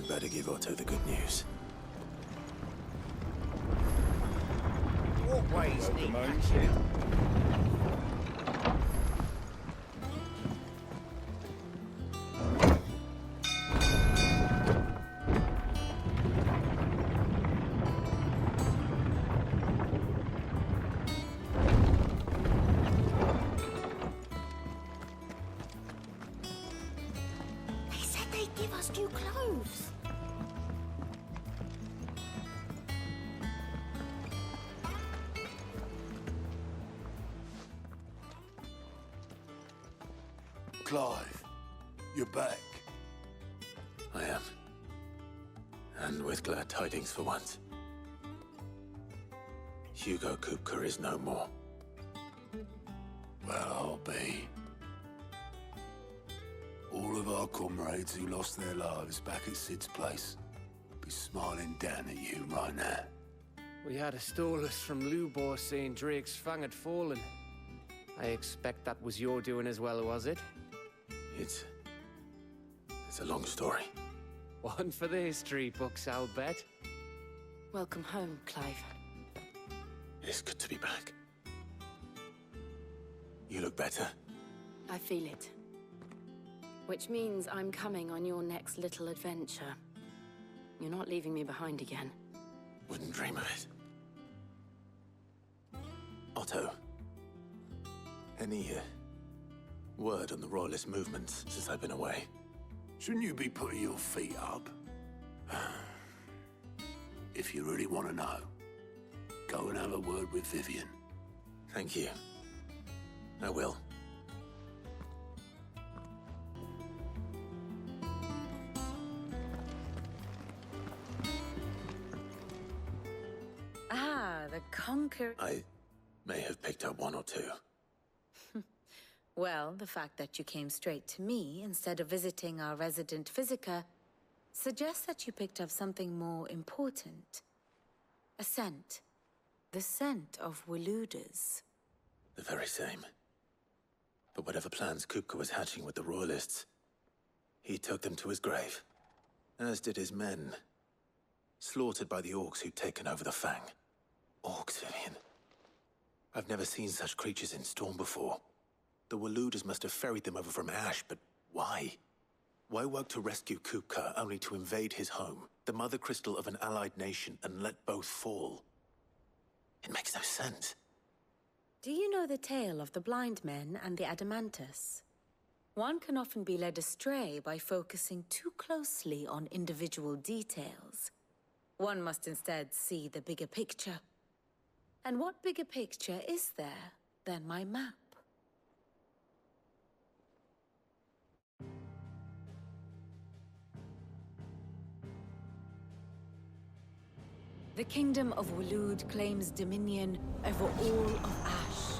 I'd better give Otto the good news. Walkways need Domain. patching. They said they'd give us new clothes. Clive, you're back. I am. And with glad tidings for once. Hugo Kupka is no more. Well, I'll be. All of our comrades who lost their lives back at Sid's place be smiling down at you right now. We had a stolus from Lubor saying Drake's fang had fallen. I expect that was your doing as well, was it? It's a long story. One for the history books, I'll bet. Welcome home, Clive. It's good to be back. You look better. I feel it. Which means I'm coming on your next little adventure. You're not leaving me behind again. Wouldn't dream of it. Otto. Any word on the Royalist movements since I've been away? Shouldn't you be putting your feet up? If you really want to know, go and have a word with Vivian. Thank you. I will. Ah, the conquer... I may have picked up one or two. Well, the fact that you came straight to me instead of visiting our resident physiker suggests that you picked up something more important. A scent. The scent of Waludas. The very same. But whatever plans Kupka was hatching with the Royalists, he took them to his grave. As did his men. Slaughtered by the orcs who'd taken over the Fang. Orcs, Vivian. I've never seen such creatures in Storm before. The Waludas must have ferried them over from Ash, but why? Why work to rescue Kupka only to invade his home, the mother crystal of an allied nation, and let both fall? It makes no sense. Do you know the tale of the blind men and the Adamantus? One can often be led astray by focusing too closely on individual details. One must instead see the bigger picture. And what bigger picture is there than my map? The Kingdom of Waloed claims dominion over all of Ash.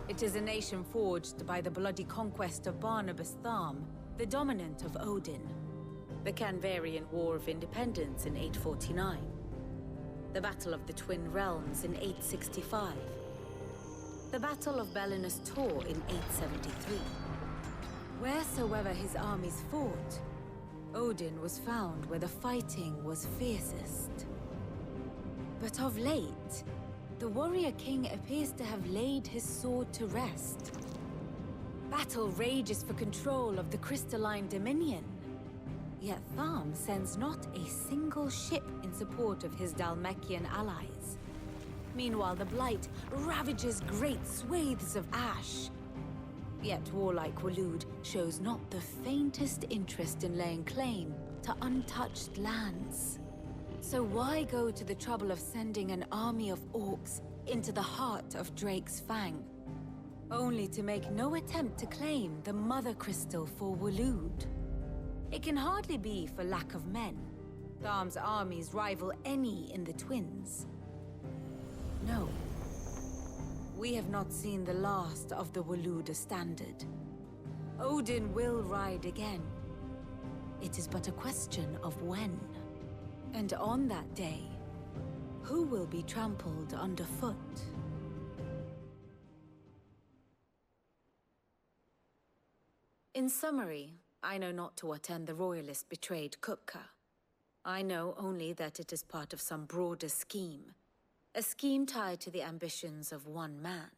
It is a nation forged by the bloody conquest of Barnabas Tharm, the dominant of Odin. The Canvarian War of Independence in 849. The Battle of the Twin Realms in 865. The Battle of Belinus Tor in 873. Wheresoever his armies fought, Odin was found where the fighting was fiercest. But of late, the warrior king appears to have laid his sword to rest. Battle rages for control of the crystalline dominion. Yet Tharm sends not a single ship in support of his Dhalmekian allies. Meanwhile, the Blight ravages great swathes of Ash. Yet warlike Waloed shows not the faintest interest in laying claim to untouched lands. So why go to the trouble of sending an army of orcs into the heart of Drake's Fang, only to make no attempt to claim the Mother Crystal for Waloed? It can hardly be for lack of men. Tharm's armies rival any in the Twins. No. We have not seen the last of the Waluda standard. Odin will ride again. It is but a question of when. And on that day, who will be trampled underfoot? In summary, I know not to what end the Royalists betrayed Kupka. I know only that it is part of some broader scheme. A scheme tied to the ambitions of one man.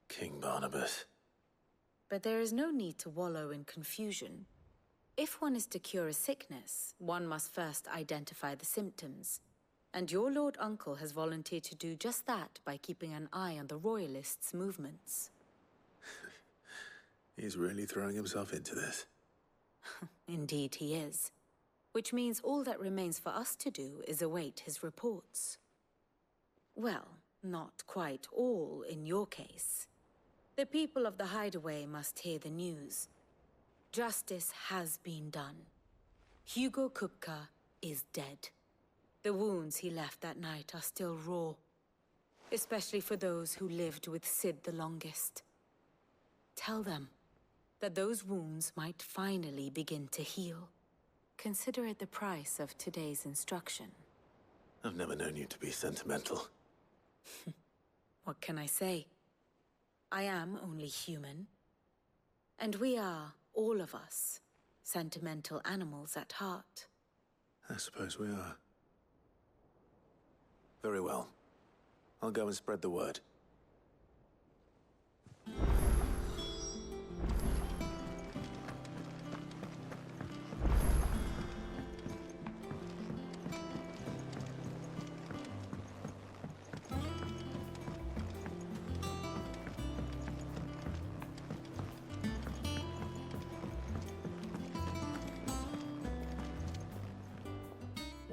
King Barnabas. But there is no need to wallow in confusion. If one is to cure a sickness, one must first identify the symptoms. And your Lord Uncle has volunteered to do just that by keeping an eye on the Royalists' movements. He's really throwing himself into this. Indeed he is. Which means all that remains for us to do is await his reports. Well, not quite all in your case. The people of the Hideaway must hear the news. Justice has been done. Hugo Kupka is dead. The wounds he left that night are still raw, especially for those who lived with Sid the longest. Tell them that those wounds might finally begin to heal. Consider it the price of today's instruction. I've never known you to be sentimental. What can I say? I am only human. And we are, all of us, sentimental animals at heart. I suppose we are. Very well. I'll go and spread the word.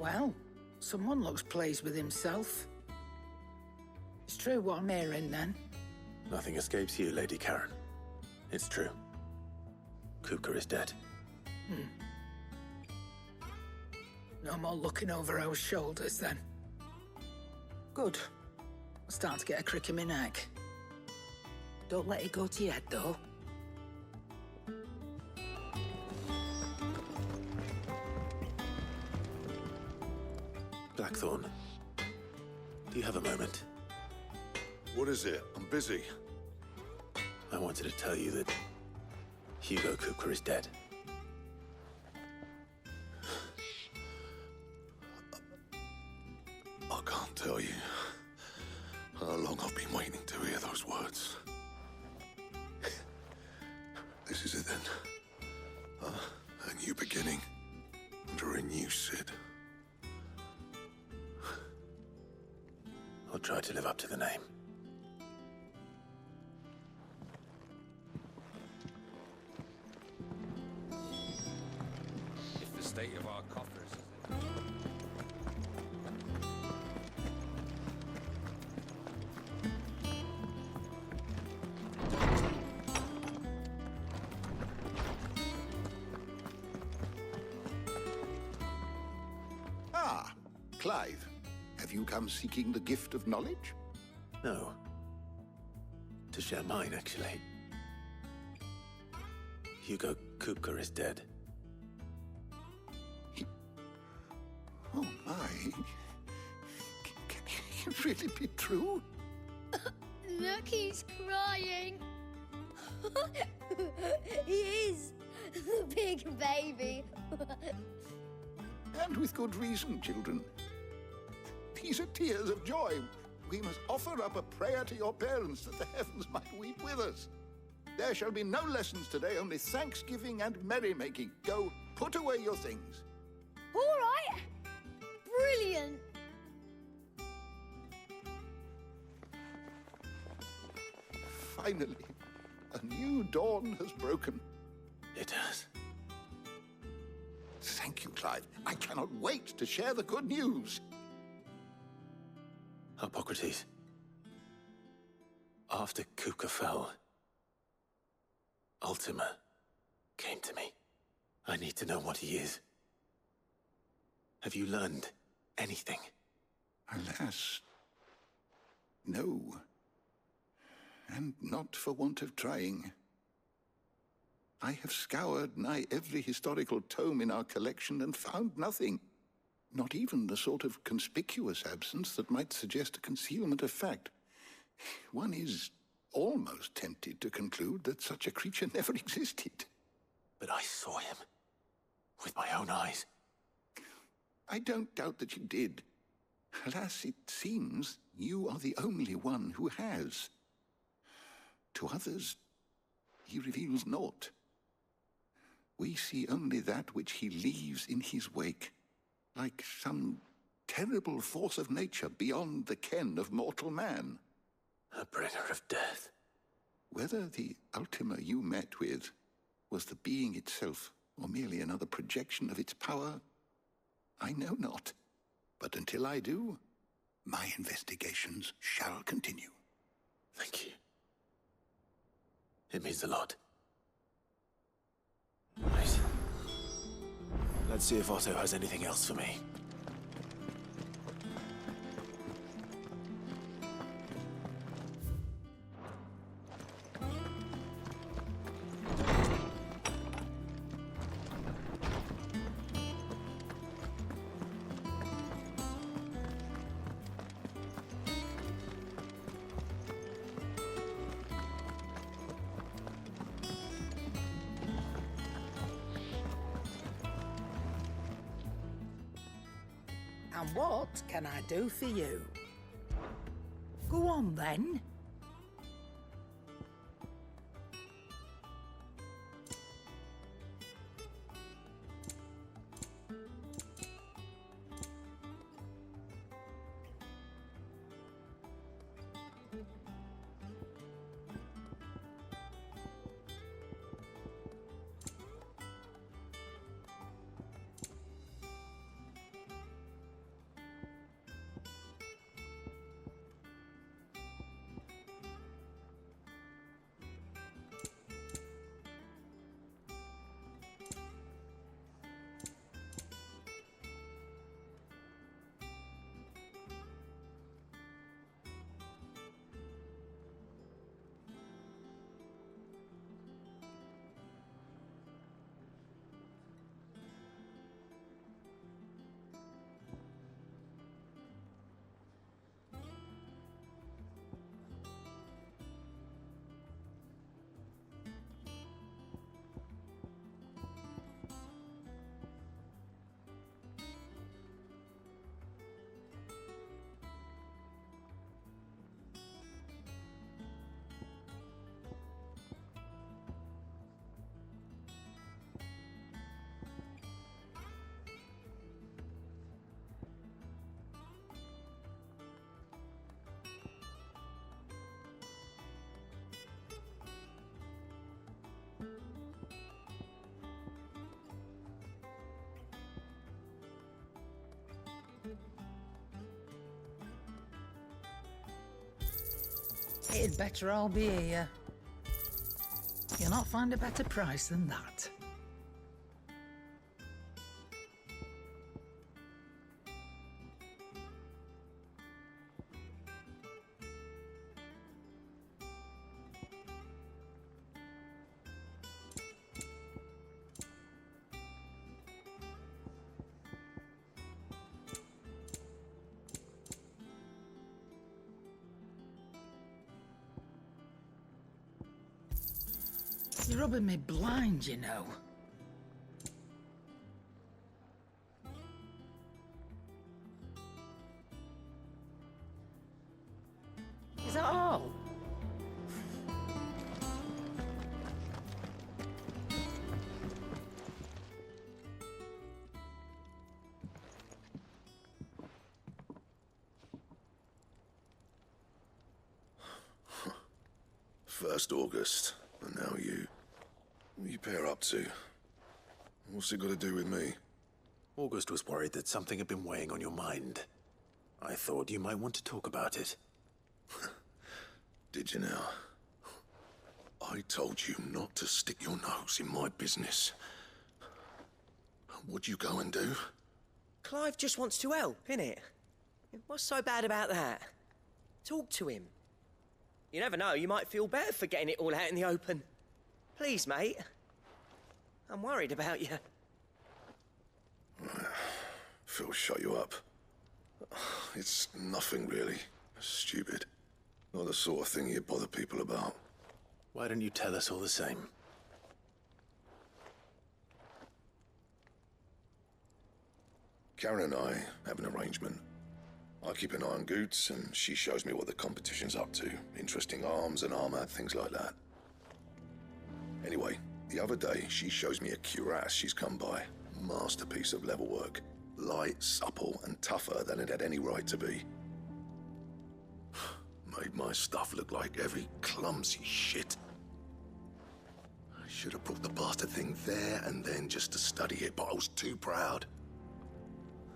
Well, someone looks pleased with himself. It's true what I'm hearing, then. Nothing escapes you, Lady Karen. It's true. Kupka is dead. No more looking over our shoulders, then. Good. I'm starting to get a crick in my neck. Don't let it go to your head, though. Blackthorn, do you have a moment? What is it? I'm busy. I wanted to tell you that Hugo Kupka is dead. I can't tell you how long I've been waiting to hear those words. This is it then. A new beginning under a new Sid. I'll try to live up to the name. If the state of our coffers Ah, Clive. Have you come seeking the gift of knowledge? No. To share mine, actually. Hugo Kupka is dead. Oh my. Can it really be true? Look, he's crying. He is. The big baby. And with good reason, children. These are tears of joy. We must offer up a prayer to your parents that the heavens might weep with us. There shall be no lessons today, only thanksgiving and merrymaking. Go, put away your things. All right. Brilliant. Finally, a new dawn has broken. It has. Thank you, Clive. I cannot wait to share the good news. Hippocrates. After Kupka fell, Ultima came to me. I need to know what he is. Have you learned anything? Alas, no. And not for want of trying. I have scoured nigh every historical tome in our collection and found nothing. Not even the sort of conspicuous absence that might suggest a concealment of fact. One is almost tempted to conclude that such a creature never existed. But I saw him. With my own eyes. I don't doubt that you did. Alas, it seems you are the only one who has. To others, he reveals naught. We see only that which he leaves in his wake, like some terrible force of nature beyond the ken of mortal man. A bringer of death. Whether the Ultima you met with was the being itself, or merely another projection of its power, I know not. But until I do, my investigations shall continue. Thank you. It means a lot. Right. Let's see if Otto has anything else for me. And what can I do for you? Go on, then. It'd better all be here. You'll not find a better price than that. You're rubbing me blind, you know. Is that all? First August, and now you. What you pair up to? What's it got to do with me? August was worried that something had been weighing on your mind. I thought you might want to talk about it. Did you now? I told you not to stick your nose in my business. What'd you go and do? Clive just wants to help, innit? What's so bad about that? Talk to him. You never know, you might feel better for getting it all out in the open. Please, mate. I'm worried about you. Phil shut you up. It's nothing really. Stupid. Not the sort of thing you bother people about. Why don't you tell us all the same? Karen and I have an arrangement. I keep an eye on Goots, and she shows me what the competition's up to. Interesting arms and armor, things like that. Anyway, the other day, she shows me a cuirass she's come by. Masterpiece of level work. Light, supple, and tougher than it had any right to be. Made my stuff look like heavy, clumsy shit. I should have brought the bastard thing there and then just to study it, but I was too proud.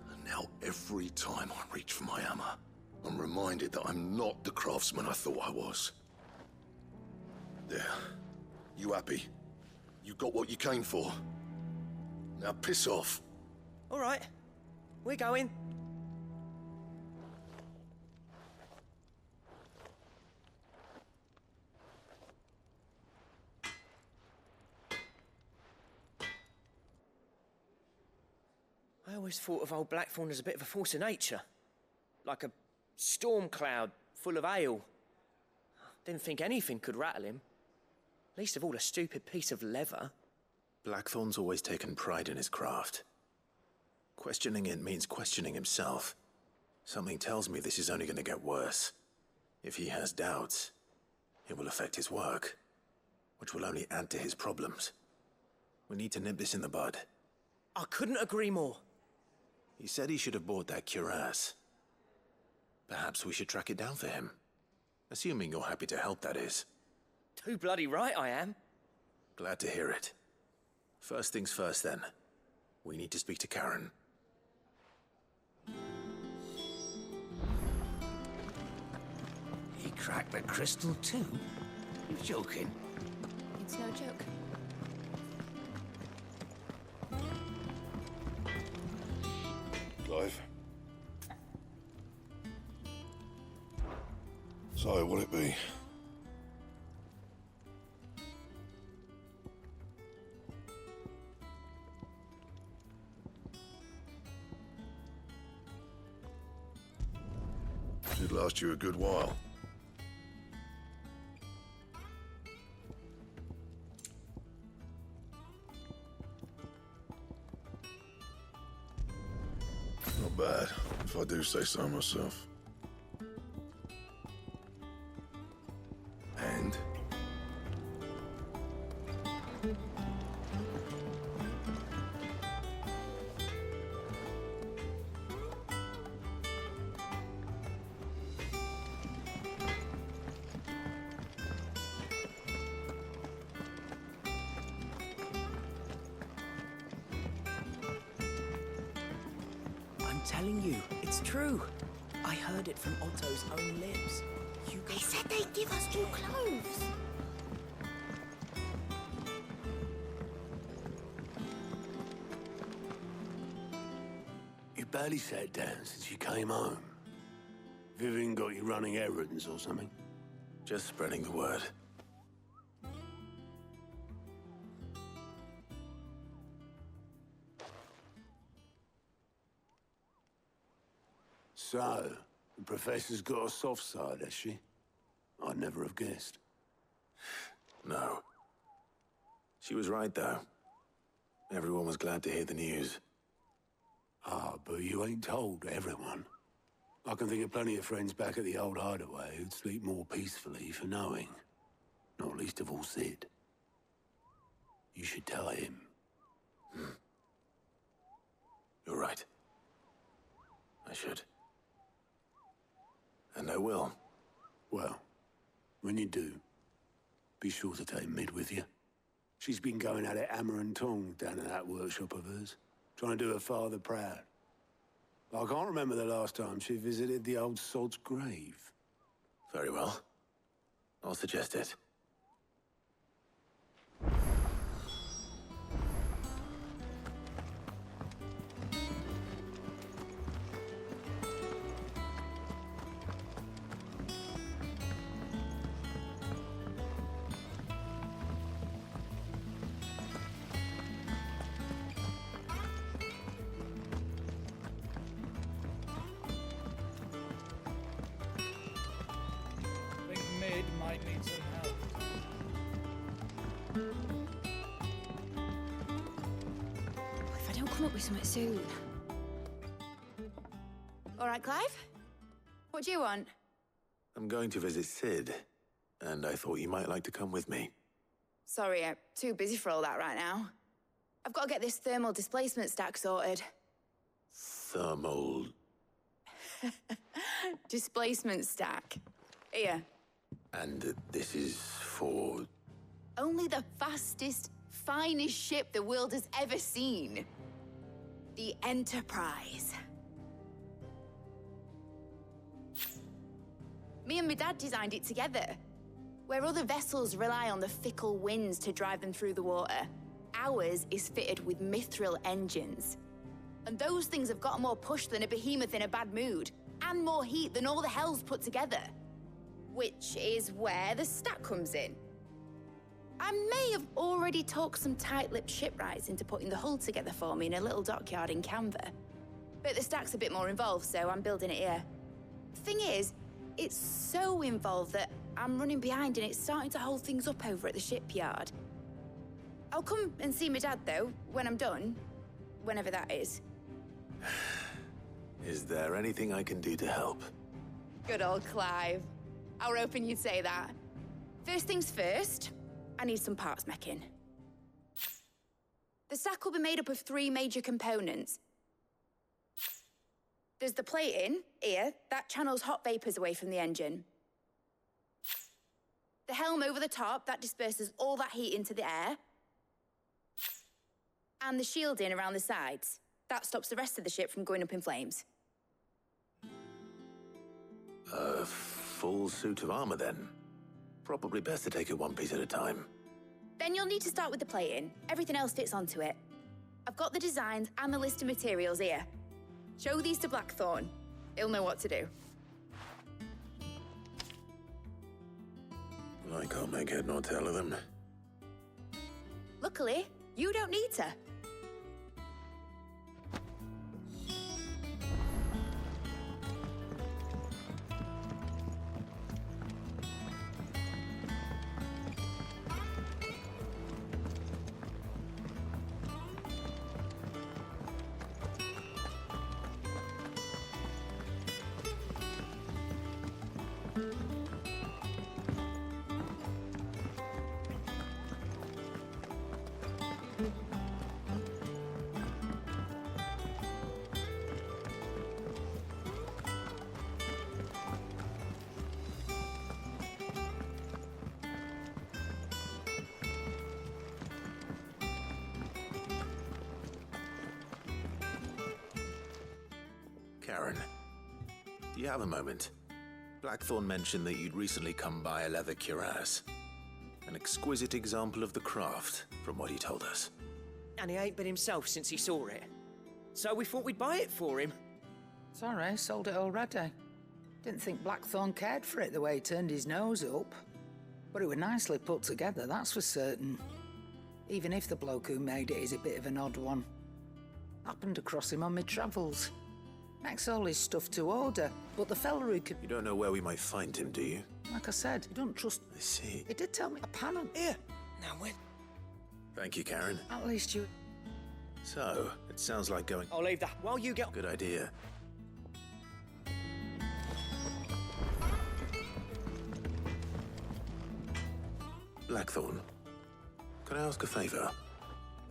And now every time I reach for my hammer, I'm reminded that I'm not the craftsman I thought I was. There. You happy? You got what you came for. Now piss off. All right. We're going. I always thought of old Blackthorn as a bit of a force of nature. Like a storm cloud full of ale. Didn't think anything could rattle him. Least of all a stupid piece of leather. Blackthorn's always taken pride in his craft. Questioning it means questioning himself. Something tells me this is only going to get worse. If he has doubts, it will affect his work, which will only add to his problems. We need to nip this in the bud. I couldn't agree more. He said he should have bought that cuirass. Perhaps we should track it down for him. Assuming you're happy to help, that is. Too bloody right I am. Glad to hear it. First things first, then. We need to speak to Karen. He cracked the crystal too? You're joking. It's no joke. Clive. So, what'll it be? Should last you a good while. Not bad, if I do say so myself. And? I'm telling you, it's true. I heard it from Otto's own lips. They said they'd give us new clothes. You barely sat down since you came home. Vivian got you running errands or something? Just spreading the word. So, the Professor's got a soft side, has she? I'd never have guessed. No. She was right, though. Everyone was glad to hear the news. Ah, but you ain't told everyone. I can think of plenty of friends back at the old hideaway who'd sleep more peacefully for knowing. Not least of all Sid. You should tell him. You're right. I should. And I will. Well, when you do, be sure to take Mid with you. She's been going at it hammer and tong down in that workshop of hers, trying to do her father proud. I can't remember the last time she visited the old sod's grave. Very well. I'll suggest it. Mid might need some help. If I don't come up with something soon. Clive? What do you want? I'm going to visit Sid, and I thought you might like to come with me. Sorry, I'm too busy for all that right now. I've got to get this thermal displacement stack sorted. Thermal... Displacement stack. Here. And this is for... Only the fastest, finest ship the world has ever seen. The Enterprise. Me and my dad designed it together. Where other vessels rely on the fickle winds to drive them through the water, ours is fitted with mithril engines. And those things have got more push than a behemoth in a bad mood, and more heat than all the hells put together. Which is where the stack comes in. I may have already talked some tight-lipped shipwrights into putting the hull together for me in a little dockyard in Canva. But the stack's a bit more involved, so I'm building it here. Thing is, it's so involved that I'm running behind and it's starting to hold things up over at the shipyard. I'll come and see my dad, though, when I'm done. Whenever that is. Is there anything I can do to help? Good old Clive. I were hoping you'd say that. First things first, I need some parts meching. The stack will be made up of 3 major components. There's the plating, here, that channels hot vapors away from the engine. The helm over the top, that disperses all that heat into the air. And the shielding around the sides. That stops the rest of the ship from going up in flames. A full suit of armor, then. Probably best to take it one piece at a time. Then you'll need to start with the plating. Everything else fits onto it. I've got the designs and the list of materials here. Show these to Blackthorn. He'll know what to do. I can't make head nor tail of them. Luckily, you don't need to. Karen, do you have a moment? Blackthorn mentioned that you'd recently come by a leather cuirass. An exquisite example of the craft, from what he told us. And he ain't been himself since he saw it. So we thought we'd buy it for him. Sorry, sold it already. Didn't think Blackthorn cared for it the way he turned his nose up. But it was nicely put together, that's for certain. Even if the bloke who made it is a bit of an odd one. Happened across him on my travels. Makes all his stuff to order, but the fella who could... You don't know where we might find him, do you? Like I said, you don't trust... I see. He did tell me a panel. Here. Now when? Thank you, Karen. At least you... So, it sounds like going... I'll leave that while you get... Good idea. Blackthorn, can I ask a favor?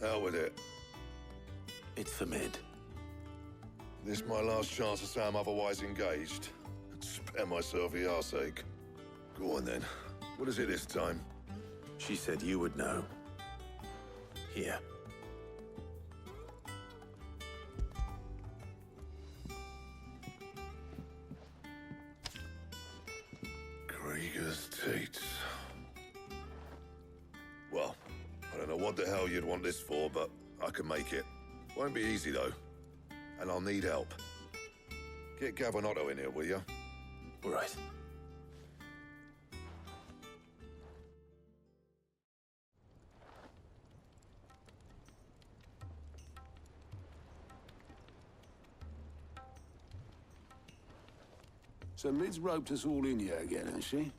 Hell with it. It's for Mid. This my last chance to say I'm otherwise engaged. Spare myself the arseache. Go on then. What is it this time? She said you would know. Here. Krieger's Teats. Well, I don't know what the hell you'd want this for, but I can make it. Won't be easy, though. And I'll need help. Get Gavin-Otto in here, will you? All right. So Mid's roped us all in here again, has she?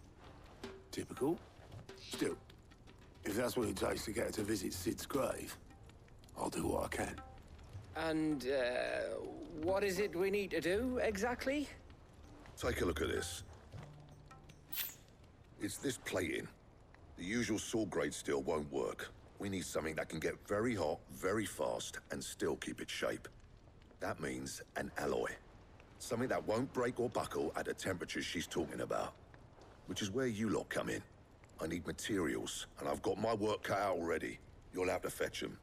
Typical. Still, if that's what it takes to get her to visit Sid's grave, I'll do what I can. And, what is it we need to do, exactly? Take a look at this. It's this plating. The usual sword grade steel won't work. We need something that can get very hot, very fast, and still keep its shape. That means an alloy. Something that won't break or buckle at the temperatures she's talking about. Which is where you lot come in. I need materials, and I've got my work cut out already. You'll have to fetch them.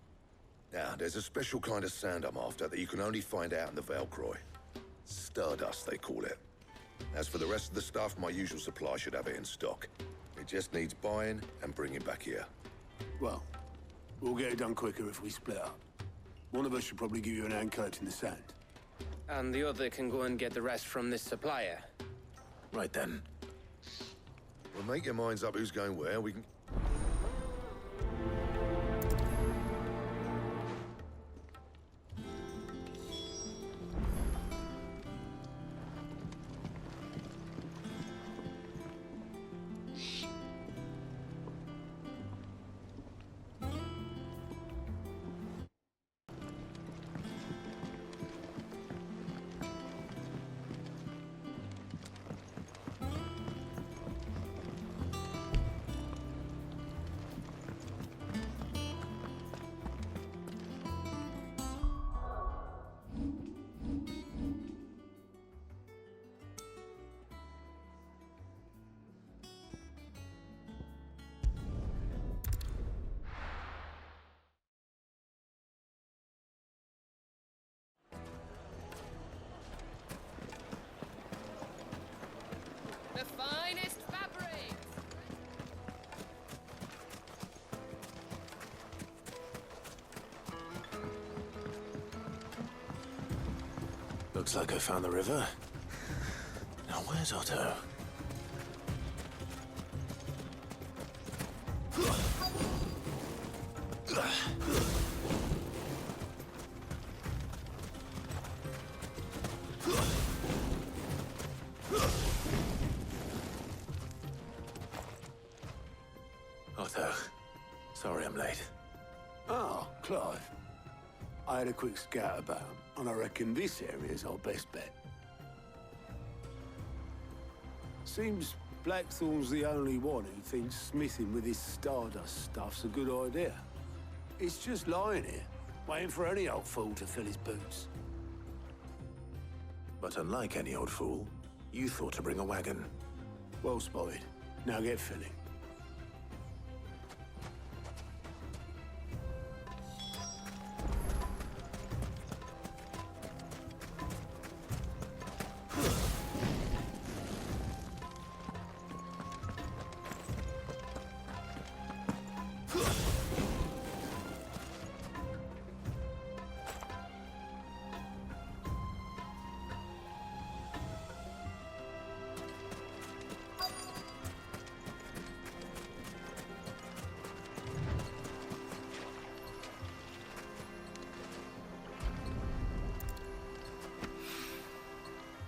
Now, there's a special kind of sand I'm after that you can only find out in the Valcroy. Stardust, they call it. As for the rest of the stuff, my usual supply should have it in stock. It just needs buying and bringing back here. Well, we'll get it done quicker if we split up. One of us should probably give you an hand coat in the sand. And the other can go and get the rest from this supplier. Right then. Well, make your minds up who's going where. We can... The finest fabrics! Looks like I found the river. Now where's Otto? Otto, sorry I'm late. Oh, Clive. I had a quick scout about, and I reckon this area's our best bet. Seems Blackthorn's the only one who thinks smithing with his Stardust stuff's a good idea. It's just lying here, waiting for any old fool to fill his boots. But unlike any old fool, you thought to bring a wagon. Well spotted. Now get filling.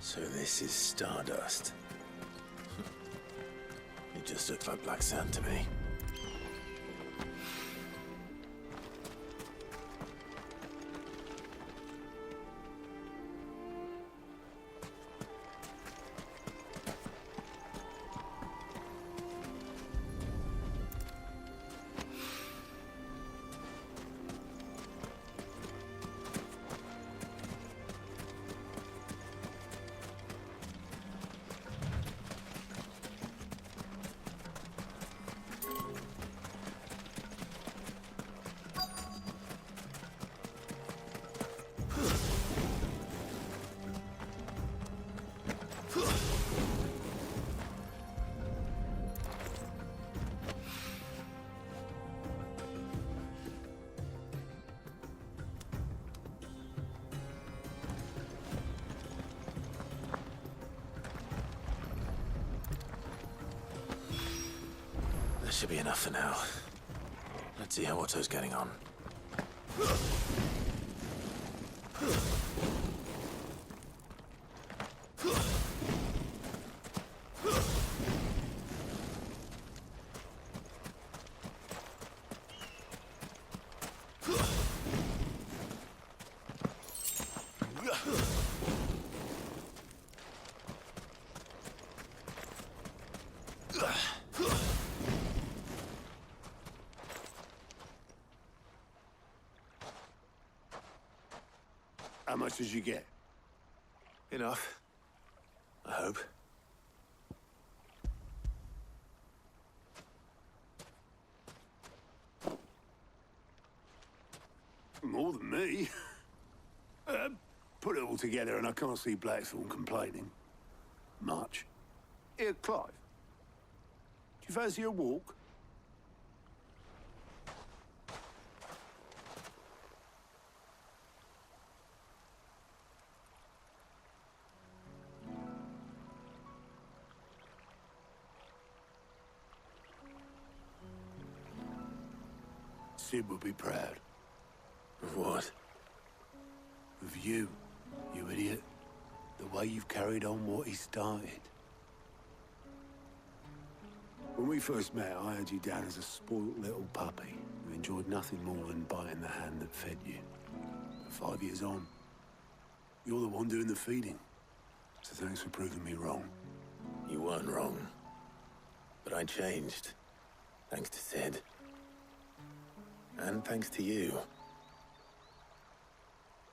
So this is Stardust. It just looks like black sand to me. That should be enough for now. Let's see how Otto's getting on. much did you get? Enough. I hope. More than me. Put it all together and I can't see Blackthorn complaining. Much. Here, Clive. Do you fancy a walk? Sid would be proud. Of what? Of you, you idiot. The way you've carried on what he started. When we first met, I had you down as a spoilt little puppy who enjoyed nothing more than biting the hand that fed you. But 5 years on, you're the one doing the feeding. So thanks for proving me wrong. You weren't wrong. But I changed. Thanks to Sid. And thanks to you.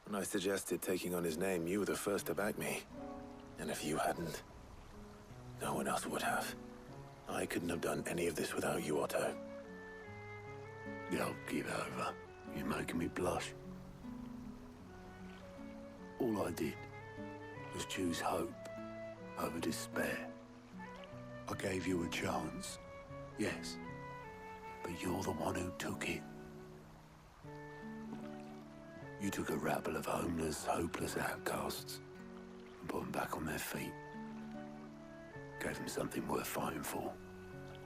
When I suggested taking on his name, you were the first to back me. And if you hadn't, no one else would have. I couldn't have done any of this without you, Otto. Don't give over. You're making me blush. All I did was choose hope over despair. I gave you a chance, yes, but you're the one who took it. You took a rabble of homeless, hopeless outcasts and put them back on their feet. Gave them something worth fighting for,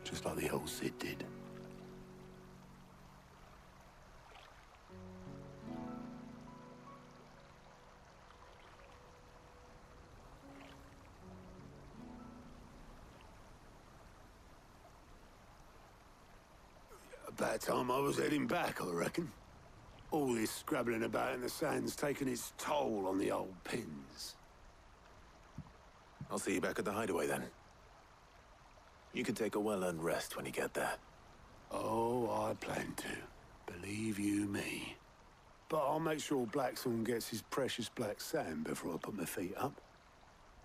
just like the old Sid did. About time I was heading back, I reckon. All this scrabbling about in the sand's taken its toll on the old pins. I'll see you back at the hideaway then. You can take a well-earned rest when you get there. Oh, I plan to. Believe you me. But I'll make sure Blackthorn gets his precious black sand before I put my feet up.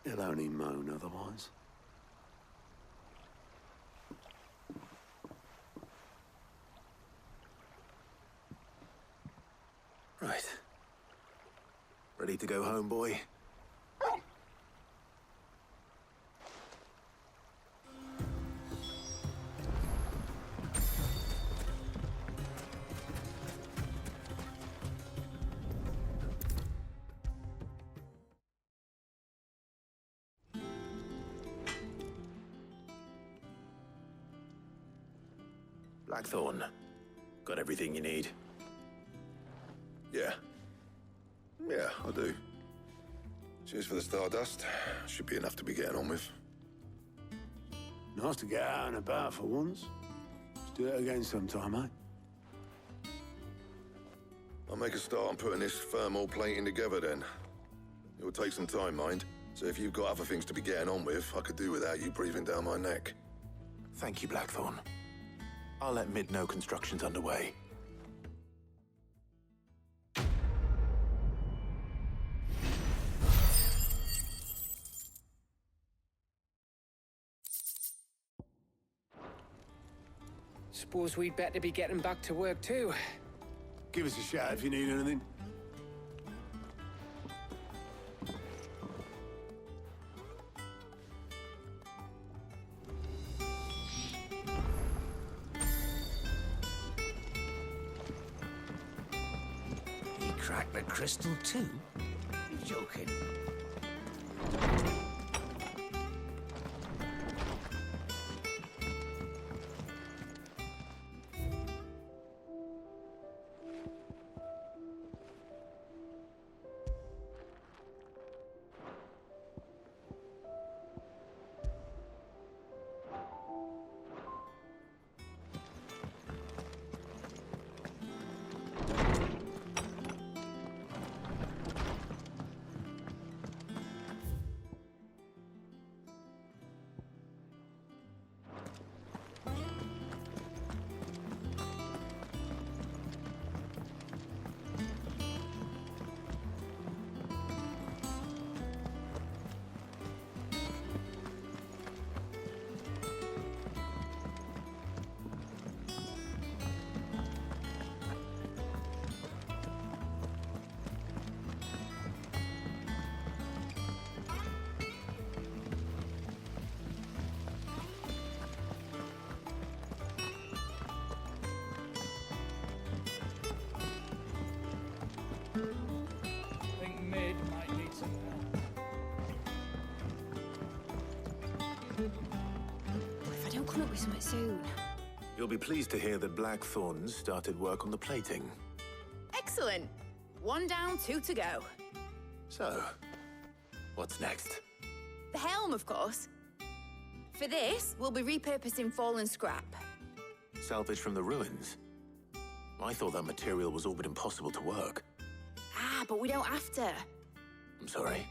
He'll only moan otherwise. Right. Ready to go home, boy? Blackthorn. Got everything you need? Yeah. Yeah, I do. Cheers for the stardust. Should be enough to be getting on with. Nice to get out and about for once. Let's do it again sometime, eh? I'll make a start on putting this thermal plating together then. It will take some time, mind. So if you've got other things to be getting on with, I could do without you breathing down my neck. Thank you, Blackthorn. I'll let Mid know construction's underway. Suppose we'd better be getting back to work too. Give us a shout if you need anything. He cracked the crystal too? You're joking. come up with something soon. You'll be pleased to hear that Blackthorn started work on the plating. Excellent. 1 down, 2 to go. So, what's next? The helm, of course. For this, we'll be repurposing fallen scrap. Salvage from the ruins? I thought that material was all but impossible to work. Ah, but we don't have to. I'm sorry.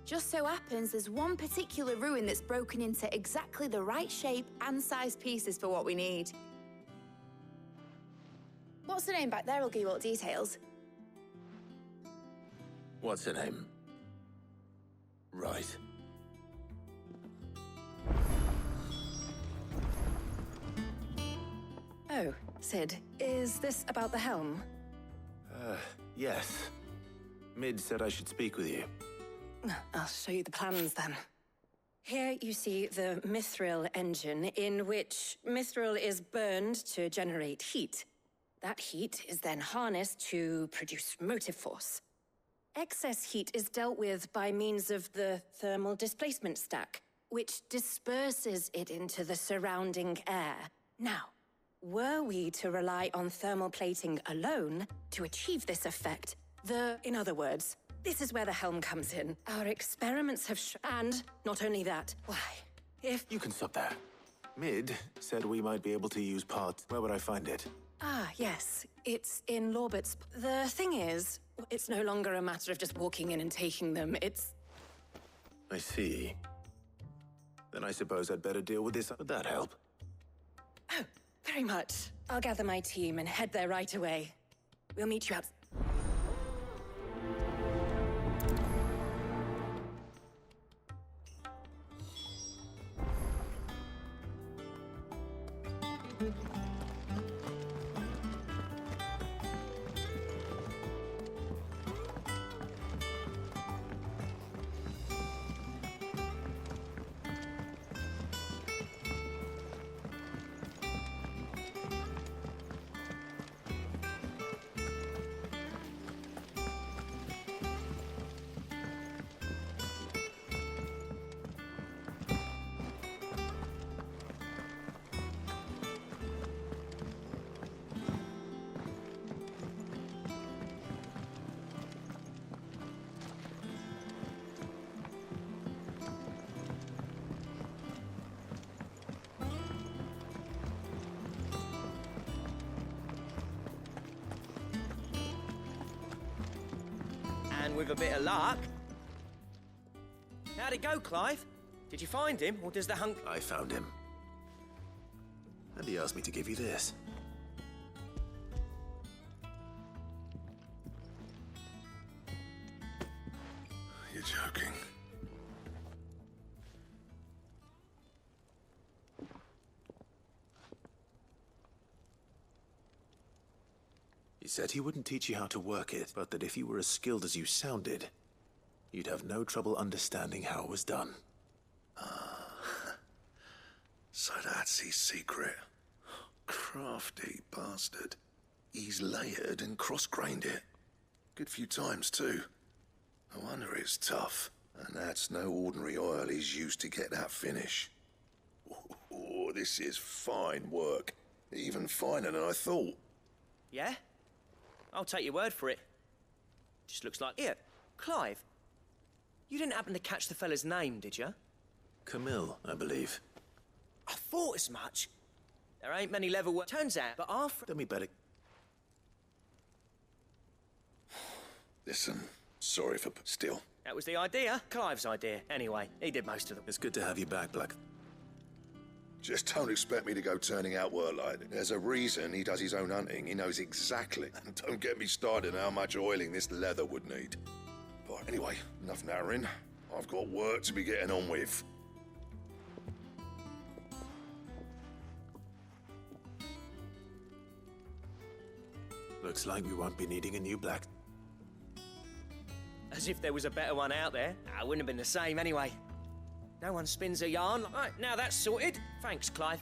Just so happens there's one particular ruin that's broken into exactly the right shape and size pieces for what we need. What's the name back there? I'll give you all the details. What's her name? Right. Oh, Sid, is this about the helm? Yes. Mid said I should speak with you. I'll show you the plans then. Here you see the mithril engine, in which mithril is burned to generate heat. That heat is then harnessed to produce motive force. Excess heat is dealt with by means of the thermal displacement stack, which disperses it into the surrounding air. Now, were we to rely on thermal plating alone to achieve this effect, in other words, this is where the helm comes in. Our experiments have and not only that, why, if... You can stop there. Mid said we might be able to use parts. Where would I find it? Ah, yes. It's in Lorbert's. The thing is, it's no longer a matter of just walking in and taking them. It's... I see. Then I suppose I'd better deal with this. Would that help? Oh, very much. I'll gather my team and head there right away. We'll meet you out... And with a bit of luck... How'd it go, Clive? Did you find him, or does the hunk... I found him. And he asked me to give you this. You're joking. He said he wouldn't teach you how to work it, but that if you were as skilled as you sounded, you'd have no trouble understanding how it was done. So that's his secret. Crafty bastard. He's layered and cross-grained it. Good few times, too. No wonder it's tough. And that's no ordinary oil he's used to get that finish. Oh, this is fine work. Even finer than I thought. Yeah? I'll take your word for it. Just looks like... Here, Clive. You didn't happen to catch the fella's name, did you? Camille, I believe. I thought as much. There ain't many level work. Turns out, but after... Then we better... Listen, sorry for... Still. That was the idea. Clive's idea. Anyway, he did most of them. It's good to have you back, Black. Just don't expect me to go turning out work like that. There's a reason he does his own hunting. He knows exactly. And don't get me started on how much oiling this leather would need. But anyway, enough narrowing. I've got work to be getting on with. Looks like we won't be needing a new Black. As if there was a better one out there. I wouldn't have been the same anyway. No one spins a yarn. Right, now that's sorted. Thanks, Clive.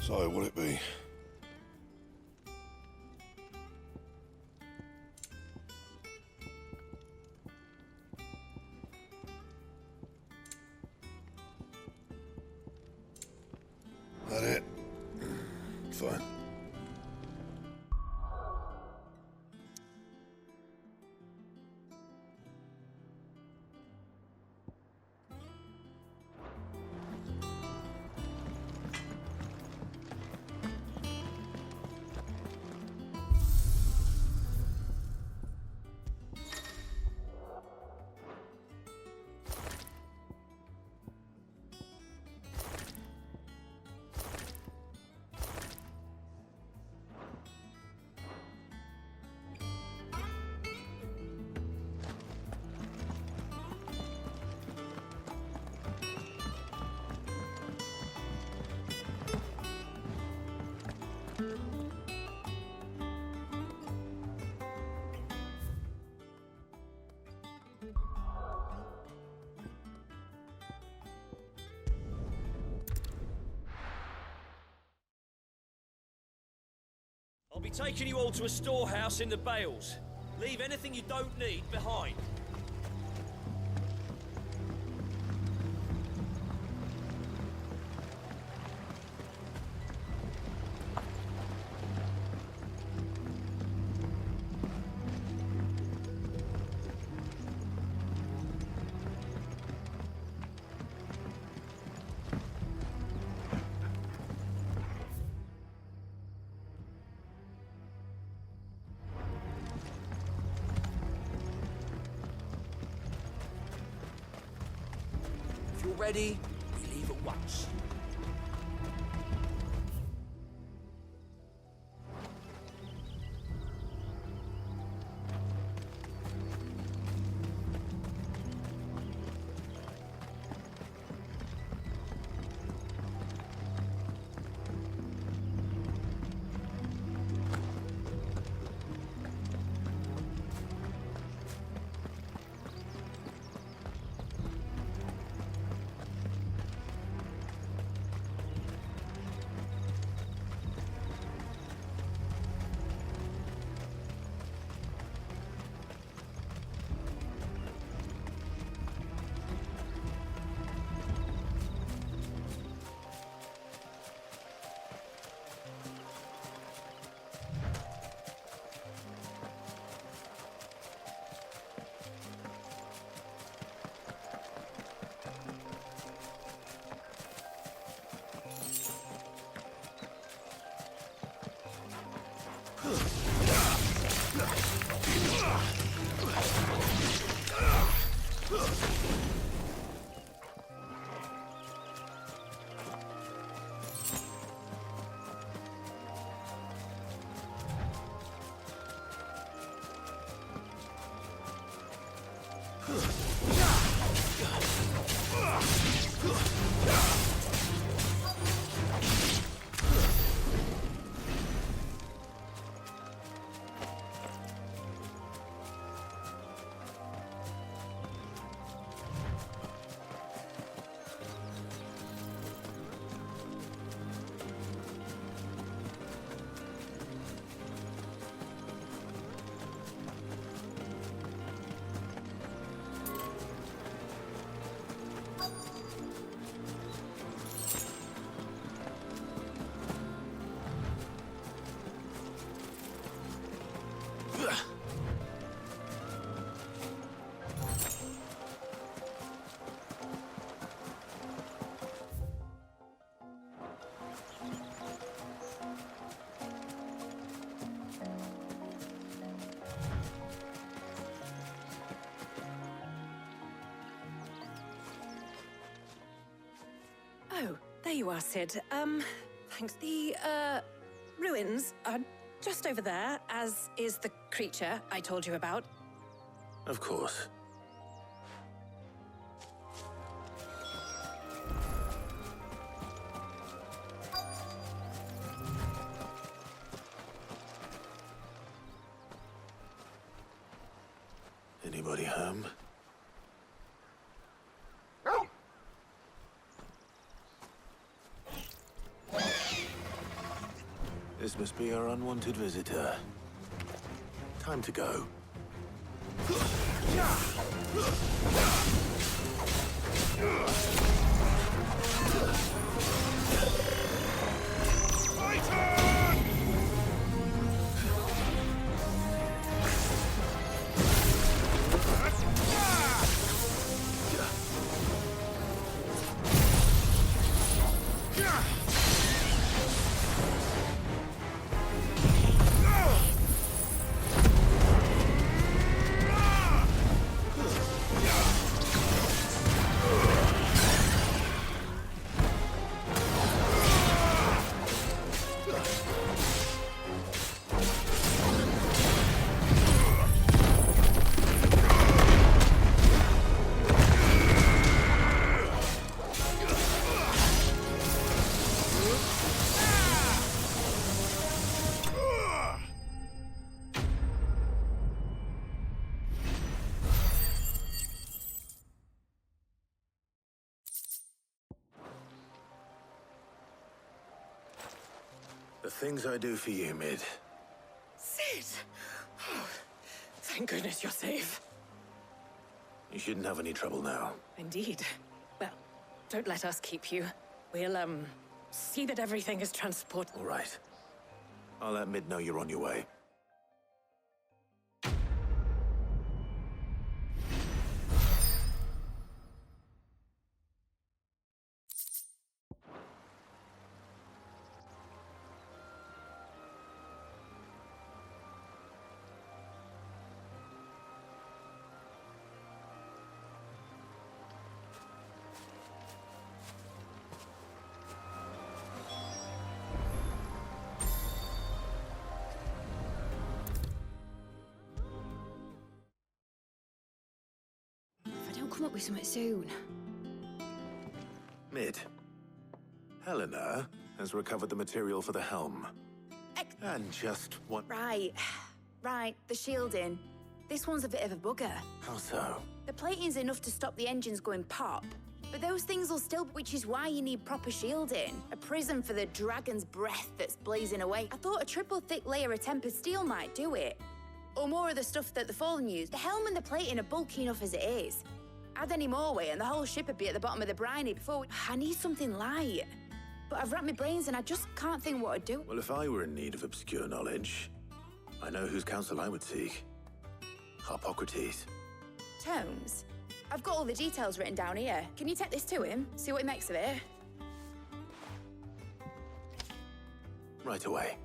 So, will it be? That it? Fine. I'll be taking you all to a storehouse in the Bales. Leave anything you don't need behind. If you're ready, we leave at once. Oh, there you are, Sid. Thanks. The, ruins are just over there, as is the creature I told you about. Of course. Anybody home? must be our unwanted visitor. Time to go. The things I do for you, Mid. Sid! Oh, thank goodness you're safe. You shouldn't have any trouble now. Indeed. Well, don't let us keep you. We'll, see that everything is transported. All right. I'll let Mid know you're on your way. Come up with something soon. Mid. Helena has recovered the material for the helm. And just what... Right. The shielding. This one's a bit of a bugger. How so? The plating's enough to stop the engines going pop, but those things will still, which is why you need proper shielding. A prism for the dragon's breath that's blazing away. I thought a triple thick layer of tempered steel might do it. Or more of the stuff that the Fallen used. The helm and the plating are bulky enough as it is. Add any more weight and the whole ship would be at the bottom of the briny before I need something light. But I've racked my brains and I just can't think what I'd do. Well, if I were in need of obscure knowledge, I know whose counsel I would seek. Harpocrates. Tomes? I've got all the details written down here. Can you take this to him? See what he makes of it? Right away.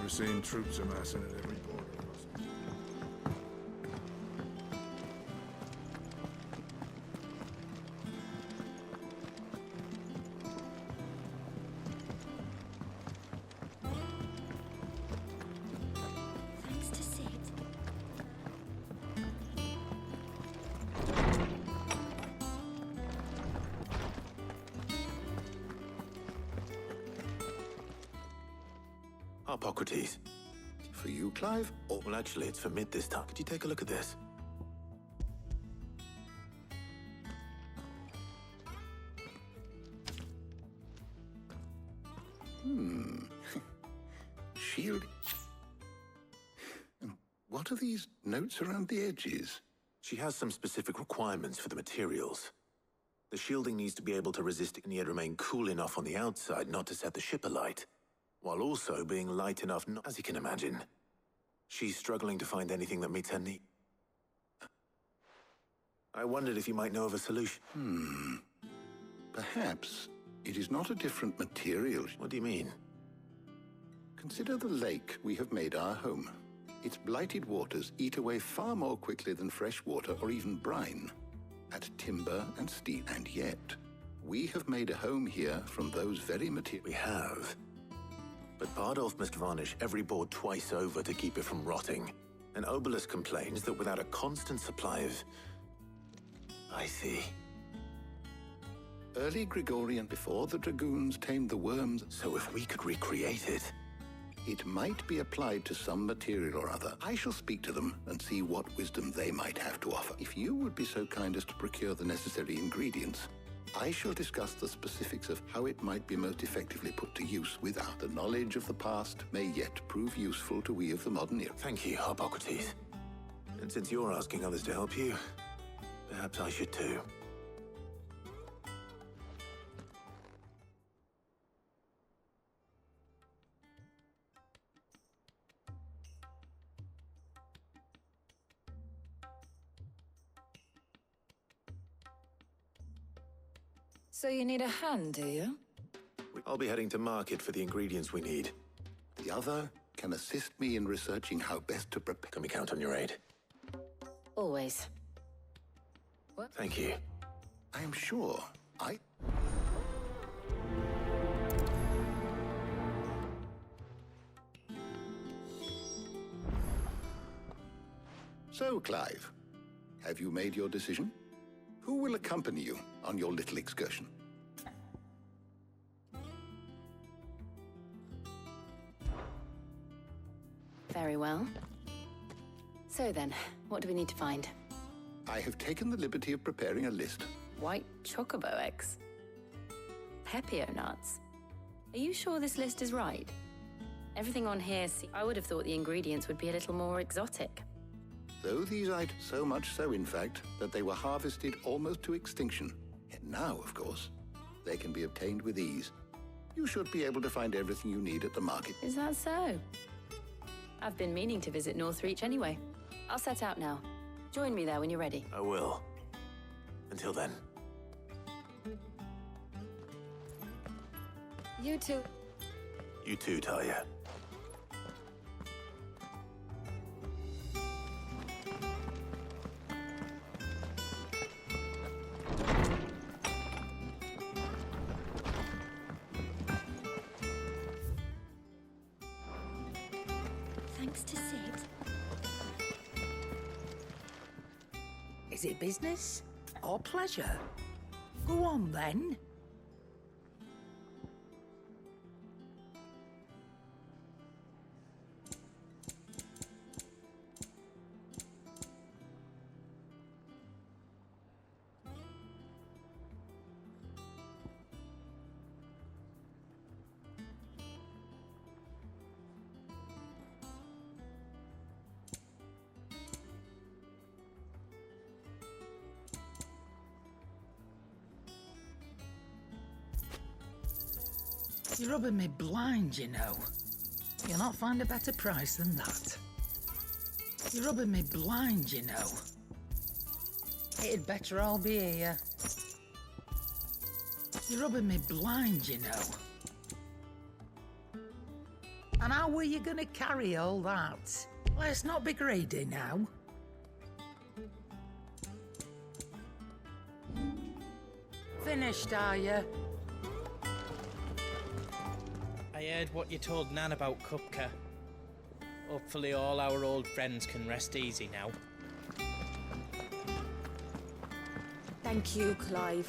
We're seeing troops amassing at every border crossing. Thanks to Sid. Harpocrates. For you, Clive? Oh, well, actually, it's for Mid this time. Could you take a look at this? Shield. And what are these notes around the edges? She has some specific requirements for the materials. The shielding needs to be able to resist and yet remain cool enough on the outside not to set the ship alight, while also being light enough not, as you can imagine. She's struggling to find anything that meets her need. I wondered if you might know of a solution. Perhaps it is not a different material. What do you mean? Consider the lake we have made our home. Its blighted waters eat away far more quickly than fresh water or even brine, at timber and steel. And yet, we have made a home here from those very materials. We have. But Bardolph must varnish every board twice over to keep it from rotting. And Obelisk complains that without a constant supply of... I see. Early Gregorian, before the dragoons tamed the worms. So if we could recreate it... It might be applied to some material or other. I shall speak to them and see what wisdom they might have to offer. If you would be so kind as to procure the necessary ingredients, I shall discuss the specifics of how it might be most effectively put to use without. The knowledge of the past may yet prove useful to we of the modern era. Thank you, Hippocrates. And since you're asking others to help you, perhaps I should too. So you need a hand, do you? I'll be heading to market for the ingredients we need. The other can assist me in researching how best to prepare. Can we count on your aid? Always. What? Thank you. I am sure So, Clive, have you made your decision? Who will accompany you on your little excursion? Very well. So then, what do we need to find? I have taken the liberty of preparing a list. White chocobo eggs. Pepio nuts. Are you sure this list is right? Everything on here, I would have thought the ingredients would be a little more exotic. Though these items, so much so in fact, that they were harvested almost to extinction. And now, of course, they can be obtained with ease. You should be able to find everything you need at the market. Is that so? I've been meaning to visit Northreach anyway. I'll set out now. Join me there when you're ready. I will. Until then. You too. You too, Talia. Thanks to Sid. Is it business or pleasure? Go on, then. You're rubbing me blind, you know. You'll not find a better price than that. You're rubbing me blind, you know. It'd better all be here. You're rubbing me blind, you know. And how were you gonna carry all that? Let's not be greedy now. Finished, are you? I heard what you told Nan about Kupka. Hopefully all our old friends can rest easy now. Thank you, Clive.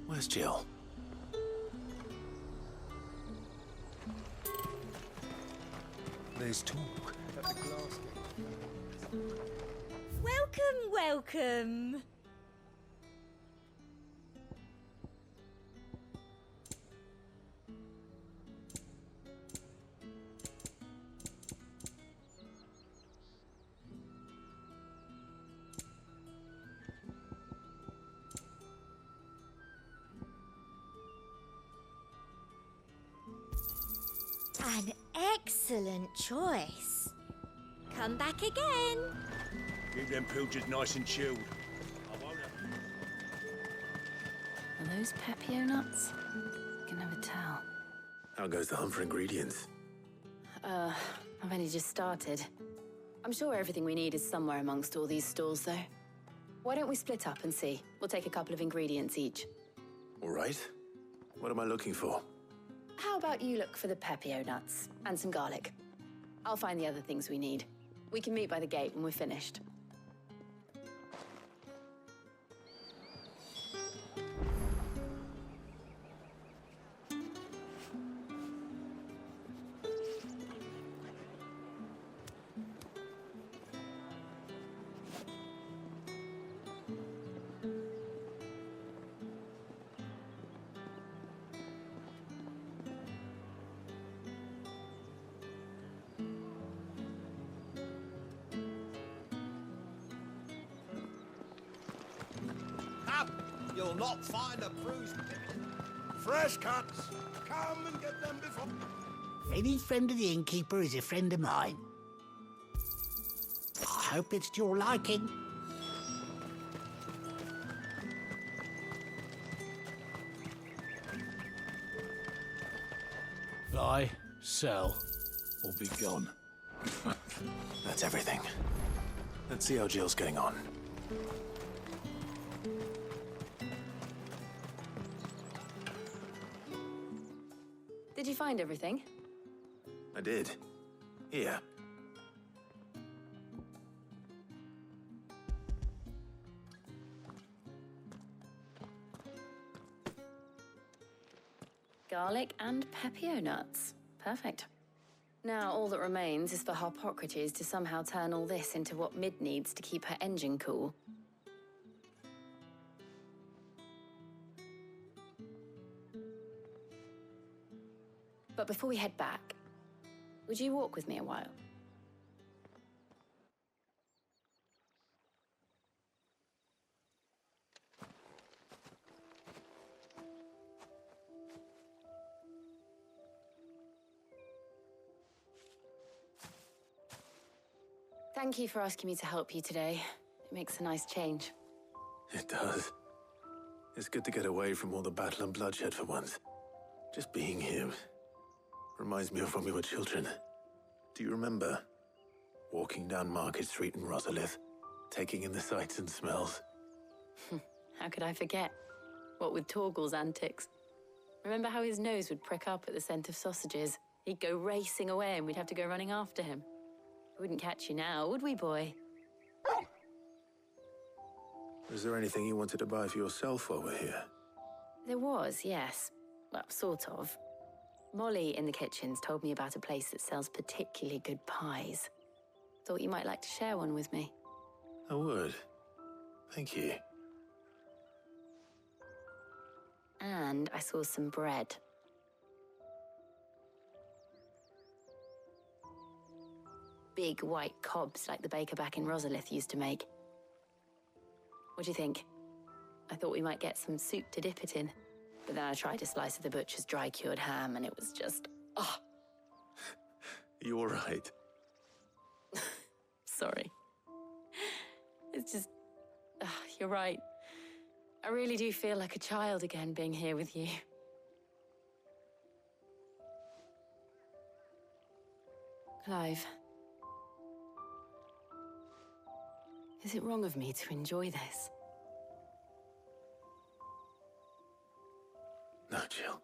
Where's Jill? There's talk. Welcome, welcome. An excellent choice. Come back again. Keep them pilchards nice and chilled. I won't Are those Pepio nuts? I can never tell. How goes the hunt for ingredients? I've only just started. I'm sure everything we need is somewhere amongst all these stalls, though. Why don't we split up and see? We'll take a couple of ingredients each. All right. What am I looking for? How about you look for the Pepio nuts and some garlic? I'll find the other things we need. We can meet by the gate when we're finished. You'll not find a bruised Fresh cuts. Come and get them before... Any friend of the innkeeper is a friend of mine. I hope it's to your liking. Buy, sell, or be gone. That's everything. Let's see how Jill's getting on. Did you find everything? I did. Here. Garlic and Pepio nuts. Perfect. Now all that remains is for Harpocrates to somehow turn all this into what Mid needs to keep her engine cool. But before we head back, would you walk with me a while? Thank you for asking me to help you today. It makes a nice change. It does. It's good to get away from all the battle and bloodshed for once. Just being here reminds me of when we were children. Do you remember? Walking down Market Street in Rosalith, taking in the sights and smells. How could I forget? What with Torgal's antics. Remember how his nose would prick up at the scent of sausages? He'd go racing away and we'd have to go running after him. We wouldn't catch you now, would we, boy? Was there anything you wanted to buy for yourself while we're here? There was, yes. Well, sort of. Molly in the kitchens told me about a place that sells particularly good pies. Thought you might like to share one with me. I would. Thank you. And I saw some bread. Big white cobs like the baker back in Rosalith used to make. What do you think? I thought we might get some soup to dip it in. But then I tried a slice of the butcher's dry-cured ham, and it was just... oh! You all right? Sorry. It's just... you're right. I really do feel like a child again being here with you. Clive. Is it wrong of me to enjoy this? No, Jill.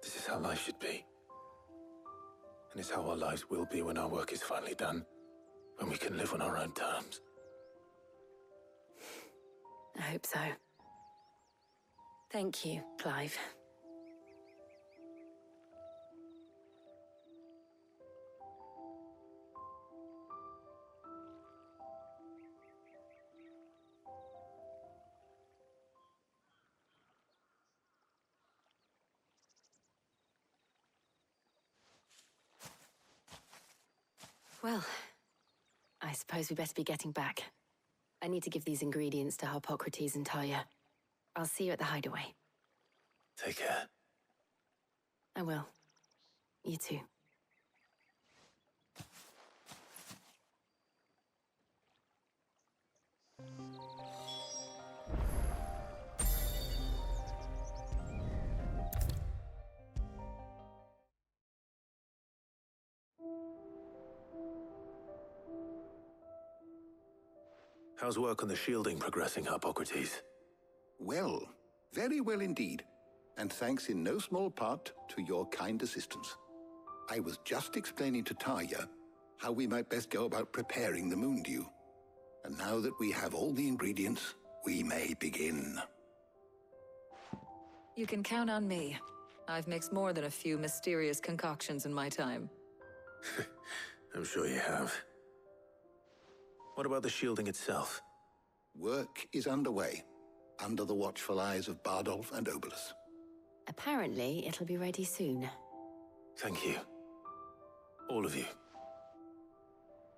This is how life should be. And it's how our lives will be when our work is finally done. When we can live on our own terms. I hope so. Thank you, Clive. Well, I suppose we better be getting back. I need to give these ingredients to Harpocrates and Talia. I'll see you at the hideaway. Take care. I will. You too. How's work on the shielding progressing, Harpocrates? Well, very well indeed. And thanks in no small part to your kind assistance. I was just explaining to Talia how we might best go about preparing the moon dew. And now that we have all the ingredients, we may begin. You can count on me. I've mixed more than a few mysterious concoctions in my time. I'm sure you have. What about the shielding itself? Work is underway, under the watchful eyes of Bardolph and Obolus. Apparently, it'll be ready soon. Thank you. All of you.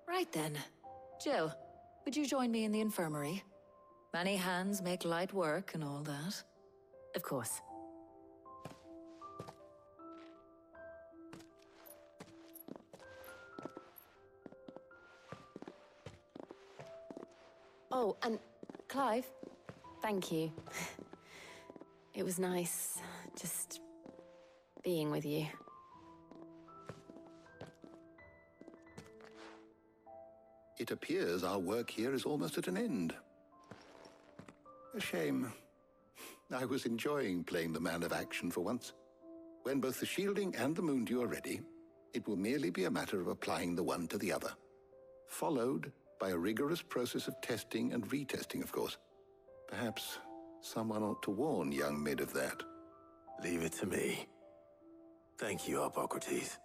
Right then. Jill, would you join me in the infirmary? Many hands make light work and all that. Of course. Oh, and Clive, thank you. It was nice, just being with you. It appears our work here is almost at an end. A shame. I was enjoying playing the man of action for once. When both the shielding and the moon dew are ready, it will merely be a matter of applying the one to the other. Followed by a rigorous process of testing and retesting, of course. Perhaps someone ought to warn young Mid of that. Leave it to me. Thank you, Harpocrates.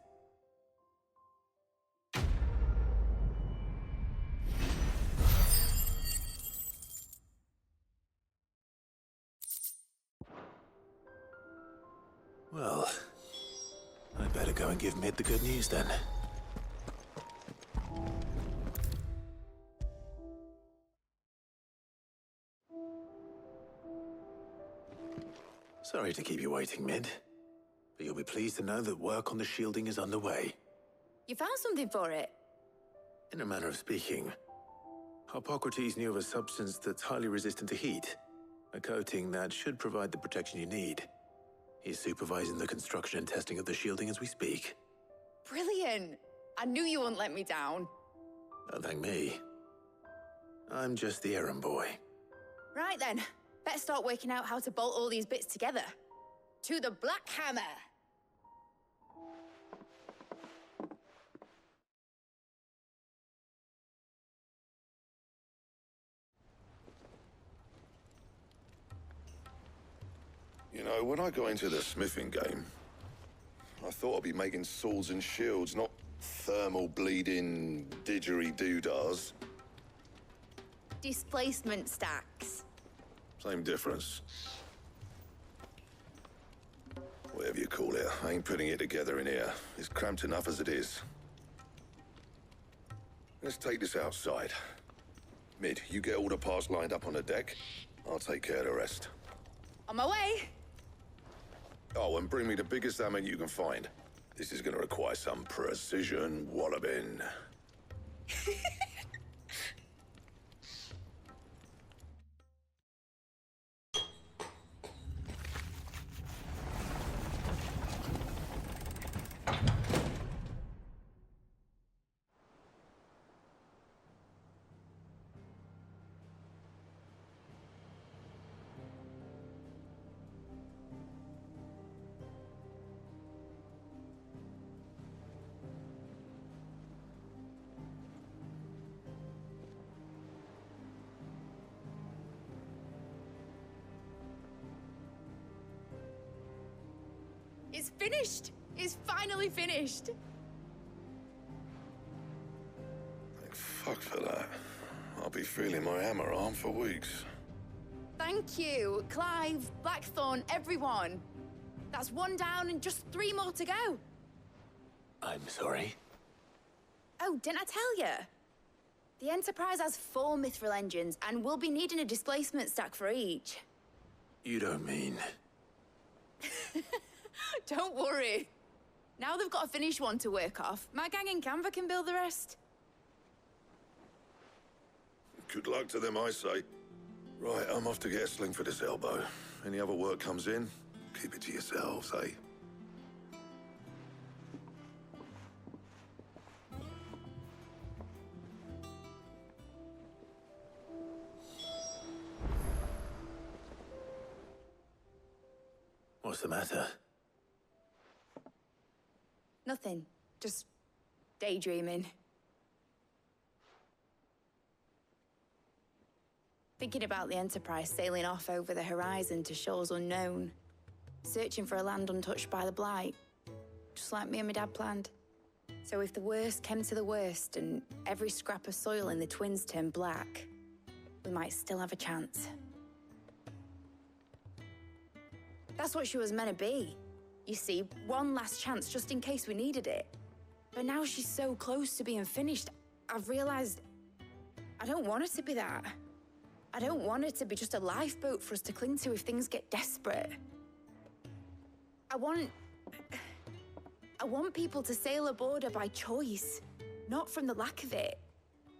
Well, I'd better go and give Mid the good news then. Sorry to keep you waiting, Mid. But you'll be pleased to know that work on the shielding is underway. You found something for it? In a manner of speaking, Harpocrates knew of a substance that's highly resistant to heat. A coating that should provide the protection you need. He's supervising the construction and testing of the shielding as we speak. Brilliant! I knew you wouldn't let me down. Don't thank me. I'm just the errand boy. Right then, better start working out how to bolt all these bits together. To the Black Hammer! You know, when I got into the smithing game, I thought I'd be making swords and shields, not thermal bleeding didgeridoo-dahs. Displacement stacks. Same difference. Whatever you call it, I ain't putting it together in here. It's cramped enough as it is. Let's take this outside. Mid, you get all the parts lined up on the deck. I'll take care of the rest. On my way! Oh, and bring me the biggest hammer you can find. This is gonna require some precision walloping. It's finished! It's finally finished! Thank fuck for that. I'll be feeling my hammer arm for weeks. Thank you, Clive, Blackthorn, everyone. That's one down and just 3 more to go. I'm sorry. Oh, didn't I tell you? The Enterprise has 4 mithril engines, and we'll be needing a displacement stack for each. You don't mean... Don't worry. Now they've got a finished one to work off, my gang in Canva can build the rest. Good luck to them, I say. Right, I'm off to get a sling for this elbow. Any other work comes in, keep it to yourselves, eh? What's the matter? Nothing. Just daydreaming. Thinking about the Enterprise sailing off over the horizon to shores unknown. Searching for a land untouched by the Blight. Just like me and my dad planned. So if the worst came to the worst and every scrap of soil in the Twins turned black, we might still have a chance. That's what she was meant to be. You see, one last chance just in case we needed it. But now she's so close to being finished, I've realized I don't want her to be that. I don't want her to be just a lifeboat for us to cling to if things get desperate. I want people to sail aboard her by choice, not from the lack of it.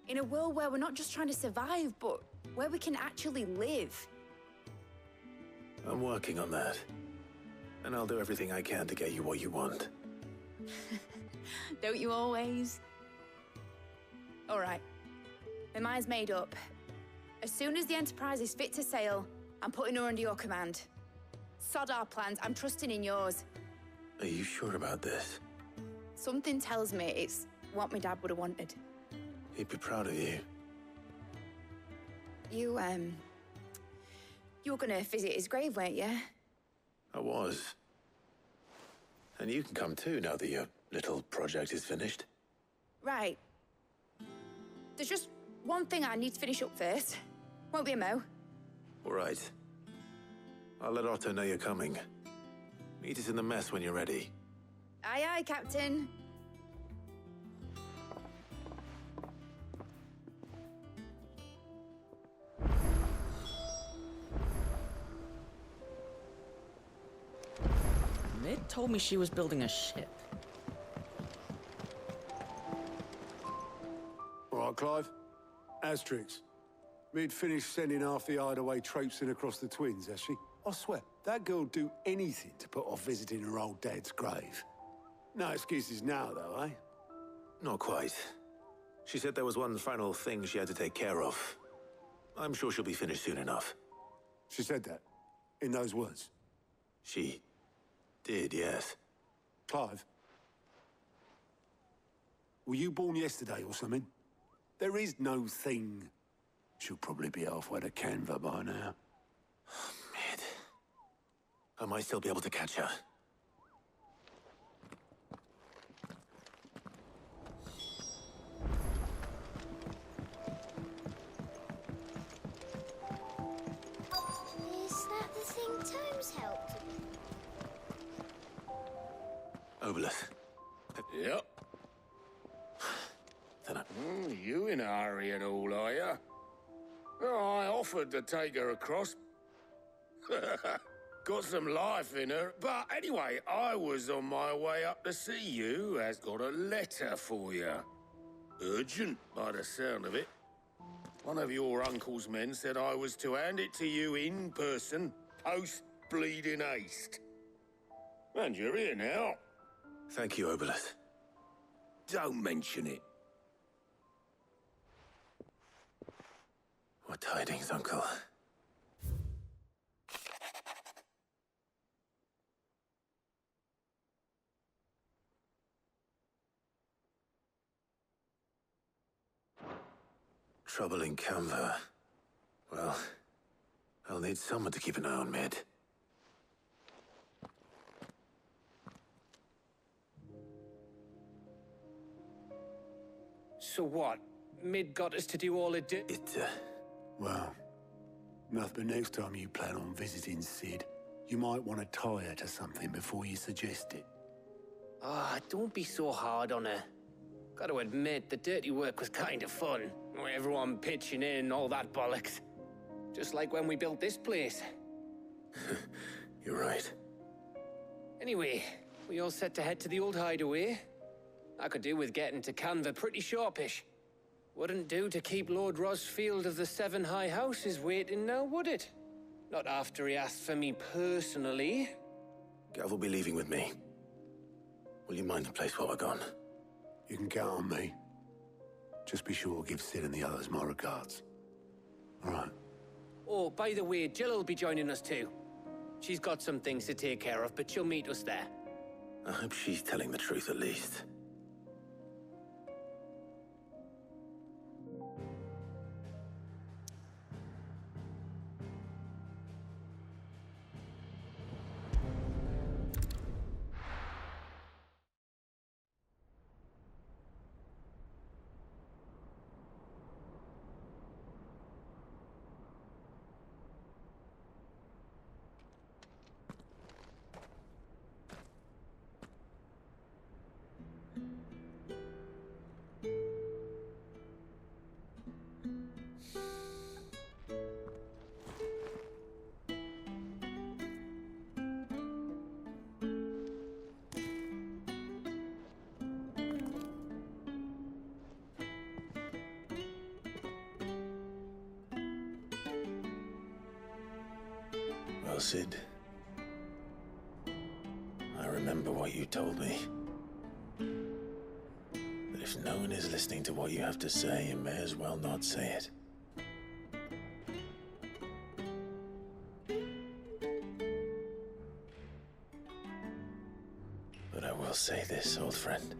In a world where we're not just trying to survive, but where we can actually live. I'm working on that. And I'll do everything I can to get you what you want. Don't you always? All right. My mind's made up. As soon as the Enterprise is fit to sail, I'm putting her under your command. Sod our plans, I'm trusting in yours. Are you sure about this? Something tells me it's what my dad would have wanted. He'd be proud of you. You were gonna visit his grave, weren't you? I was. And you can come too now that your little project is finished. Right. There's just one thing I need to finish up first. Won't be a mo. All right. I'll let Otto know you're coming. Meet us in the mess when you're ready. Aye, aye, Captain. Mid told me she was building a ship. All right, Clive. Asterix. Mid finished sending half the hideaway traipsing across the Twins, has she? I swear, that girl'd do anything to put off visiting her old dad's grave. No excuses now, though, eh? Not quite. She said there was one final thing she had to take care of. I'm sure she'll be finished soon enough. She said that? In those words? She did, yes. Clive? Were you born yesterday or something? There is no thing. She'll probably be halfway to Canva by now. Mid. I might still be able to catch her. Is that the thing Tomes helped? Obelus. Yep. You in a hurry at all, are you? Oh, I offered to take her across. Got some life in her. But anyway, I was on my way up to see you. Has got a letter for you. Urgent, by the sound of it. One of your uncle's men said I was to hand it to you in person, post-bleeding haste. And you're here now. Thank you, Obelus. Don't mention it. What tidings, Uncle? Trouble in Canva. Well, I'll need someone to keep an eye on Mid. So what? Mid got us to do all it did? Well, nothing but next time you plan on visiting Sid, you might want to tie her to something before you suggest it. Ah, don't be so hard on her. Got to admit, the dirty work was kind of fun. Everyone pitching in and all that bollocks. Just like when we built this place. You're right. Anyway, we all set to head to the old hideaway. I could do with getting to Canva pretty sharpish. Wouldn't do to keep Lord Rosfield of the Seven High Houses waiting now, would it? Not after he asked for me personally. Gav will be leaving with me. Will you mind the place while we're gone? You can count on me. Just be sure to give Sid and the others my regards. All right. Oh, by the way, Jill will be joining us too. She's got some things to take care of, but she'll meet us there. I hope she's telling the truth at least. Well, Sid, I remember what you told me. But if no one is listening to what you have to say, you may as well not say it. But I will say this, old friend.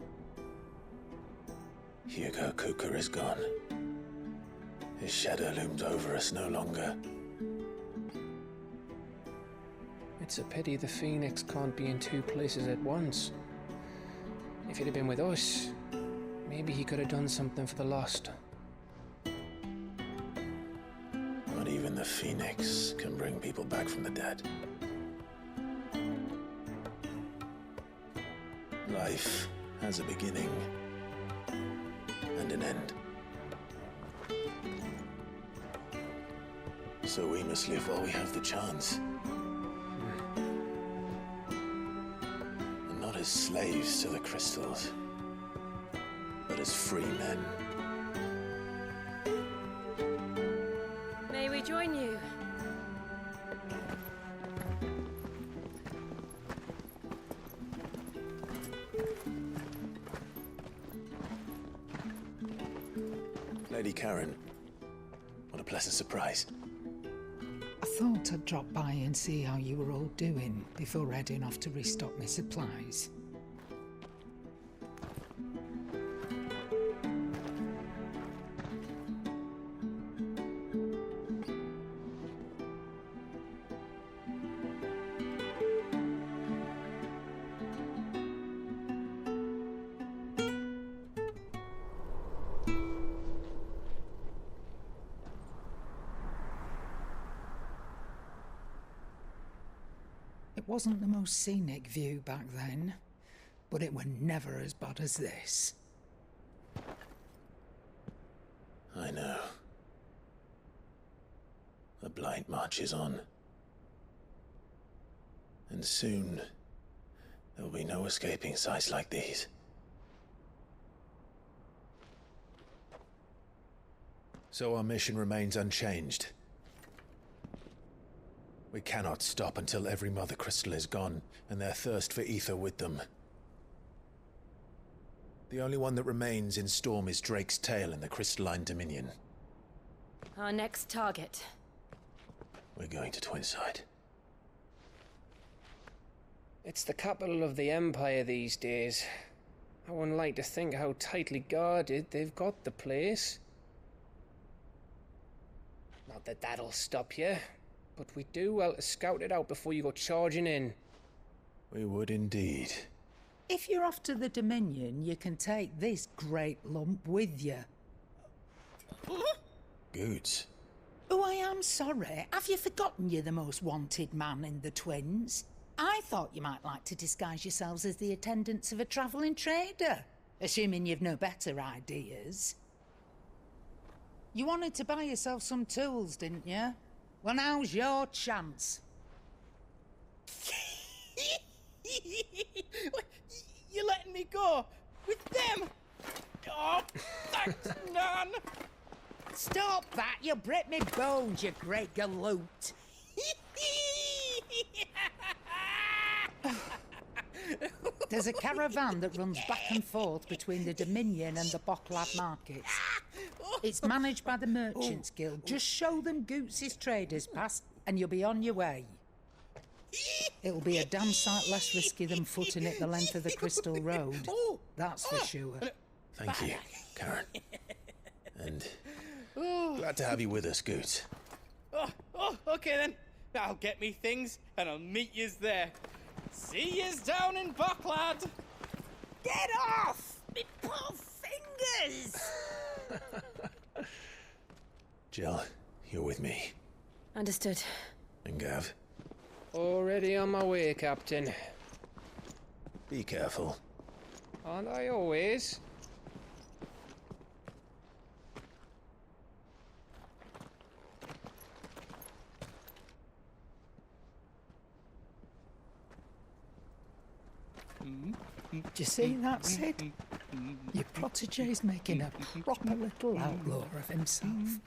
Hugo Kuka is gone. His shadow looms over us no longer. It's a pity the Phoenix can't be in two places at once. If he'd have been with us, maybe he could have done something for the lost. Not even the Phoenix can bring people back from the dead. Life has a beginning and an end. So we must live while we have the chance. And not as slaves to the crystals, but as free men. May we join you? Lady Karen, what a pleasant surprise. I thought I'd drop by and see how you were all doing before heading off to restock my supplies. It wasn't the most scenic view back then, but it were never as bad as this. I know. The Blight marches on. And soon, there will be no escaping sights like these. So our mission remains unchanged. We cannot stop until every Mother Crystal is gone, and their thirst for ether with them. The only one that remains in Storm is Drake's Tail in the Crystalline Dominion. Our next target. We're going to Twinside. It's the capital of the Empire these days. I wouldn't like to think how tightly guarded they've got the place. Not that that'll stop you. But we do well to scout it out before you go charging in. We would indeed. If you're off to the Dominion, you can take this great lump with you. Goods. Oh, I am sorry. Have you forgotten you're the most wanted man in the Twins? I thought you might like to disguise yourselves as the attendants of a travelling trader, assuming you've no better ideas. You wanted to buy yourself some tools, didn't you? Well, now's your chance. You're letting me go with them? Oh, thanks, Nan. Stop that! You'll break me bones, you great galoot. There's a caravan that runs back and forth between the Dominion and the Bocklad markets. It's managed by the Merchants Guild. Just show them Goots' traders pass and you'll be on your way. It'll be a damn sight less risky than footing it the length of the Crystal Road. That's for sure. Thank you, Karen. And glad to have you with us, Goots. Okay then. I'll get me things and I'll meet yous there. See yous down in Bocklad. Get off! Me poor fingers! Jill, you're with me. Understood. And Gav, Already on my way, Captain. be careful. Aren't I always? Do you see that, Sid? Your protege's making a proper little outlaw of himself.